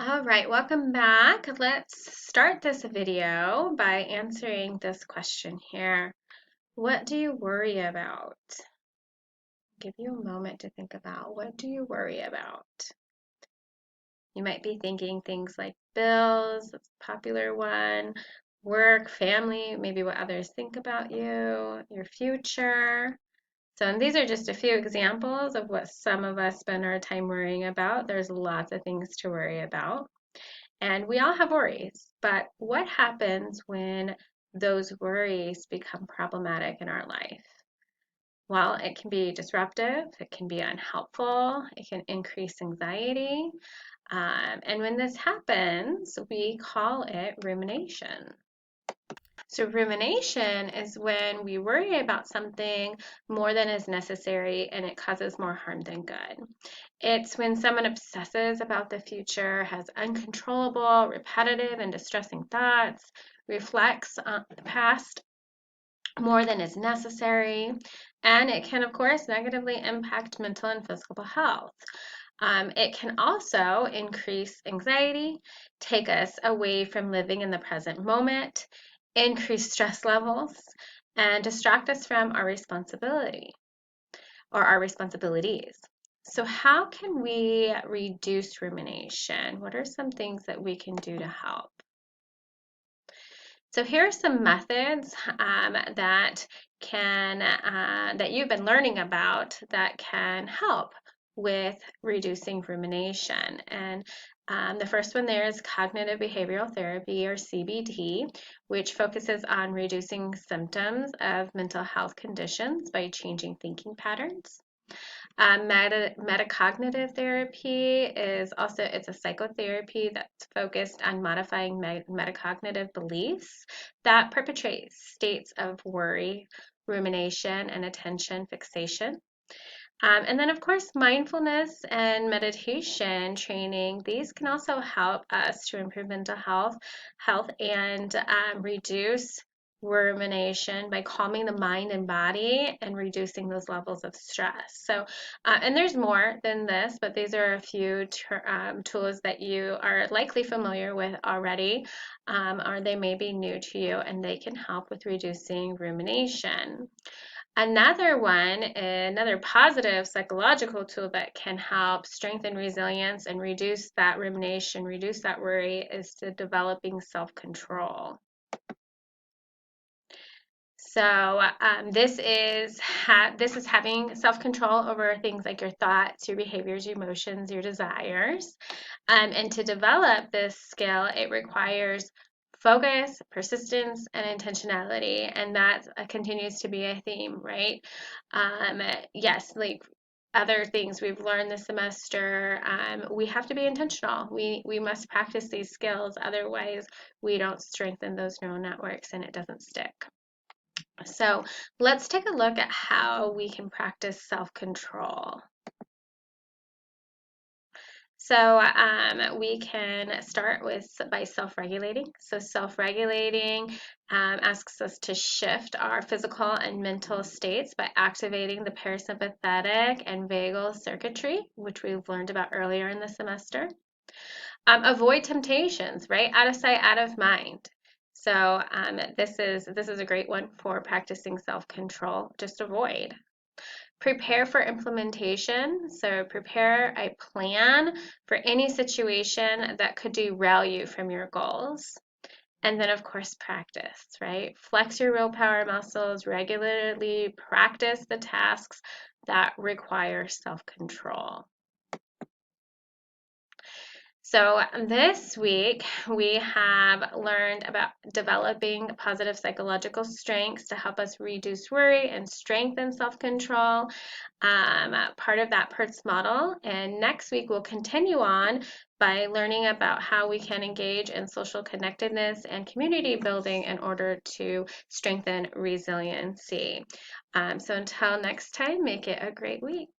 All right, welcome back. Let's start this video by answering this question here. What do you worry about? Give you a moment to think about what do you worry about? You might be thinking things like bills, that's a popular one, work, family, maybe what others think about you, your future. So, and these are just a few examples of what some of us spend our time worrying about. There's lots of things to worry about. And we all have worries, but what happens when those worries become problematic in our life? Well, it can be disruptive, it can be unhelpful, it can increase anxiety. And when this happens, we call it rumination. So, rumination is when we worry about something more than is necessary and it causes more harm than good. It's when someone obsesses about the future, has uncontrollable, repetitive, and distressing thoughts, reflects on the past more than is necessary, and it can, of course, negatively impact mental and physical health. It can also increase anxiety, take us away from living in the present moment, increase stress levels, and distract us from our responsibility or our responsibilities. So, how can we reduce rumination? What are some things that we can do to help? So here are some methods that you've been learning about that can help with reducing rumination. And the first one there is cognitive behavioral therapy, or CBT, which focuses on reducing symptoms of mental health conditions by changing thinking patterns. Metacognitive therapy is also, it's a psychotherapy that's focused on modifying metacognitive beliefs that perpetuate states of worry, rumination, and attention fixation. And then, of course, mindfulness and meditation training, these can also help us to improve mental health and reduce rumination by calming the mind and body and reducing those levels of stress. So, and there's more than this, but these are a few tools that you are likely familiar with already, or they may be new to you, and they can help with reducing rumination. Another positive psychological tool that can help strengthen resilience and reduce that rumination, reduce that worry, is the developing self-control. So this is having self-control over things like your thoughts, your behaviors, your emotions, your desires. And to develop this skill, it requires focus, persistence, and intentionality. And that continues to be a theme, right? Yes, like other things we've learned this semester, we have to be intentional. We must practice these skills. Otherwise, we don't strengthen those neural networks and it doesn't stick. So let's take a look at how we can practice self-control. So we can start by self-regulating. So self-regulating asks us to shift our physical and mental states by activating the parasympathetic and vagal circuitry, which we've learned about earlier in the semester. Avoid temptations, right? Out of sight, out of mind. So this is a great one for practicing self-control. Just avoid. Prepare for implementation. So prepare a plan for any situation that could derail you from your goals. And then, of course, practice, right? Flex your willpower muscles, regularly practice the tasks that require self-control. So this week we have learned about developing positive psychological strengths to help us reduce worry and strengthen self-control, part of that PERTS model. And next week we'll continue on by learning about how we can engage in social connectedness and community building in order to strengthen resiliency. So until next time, make it a great week.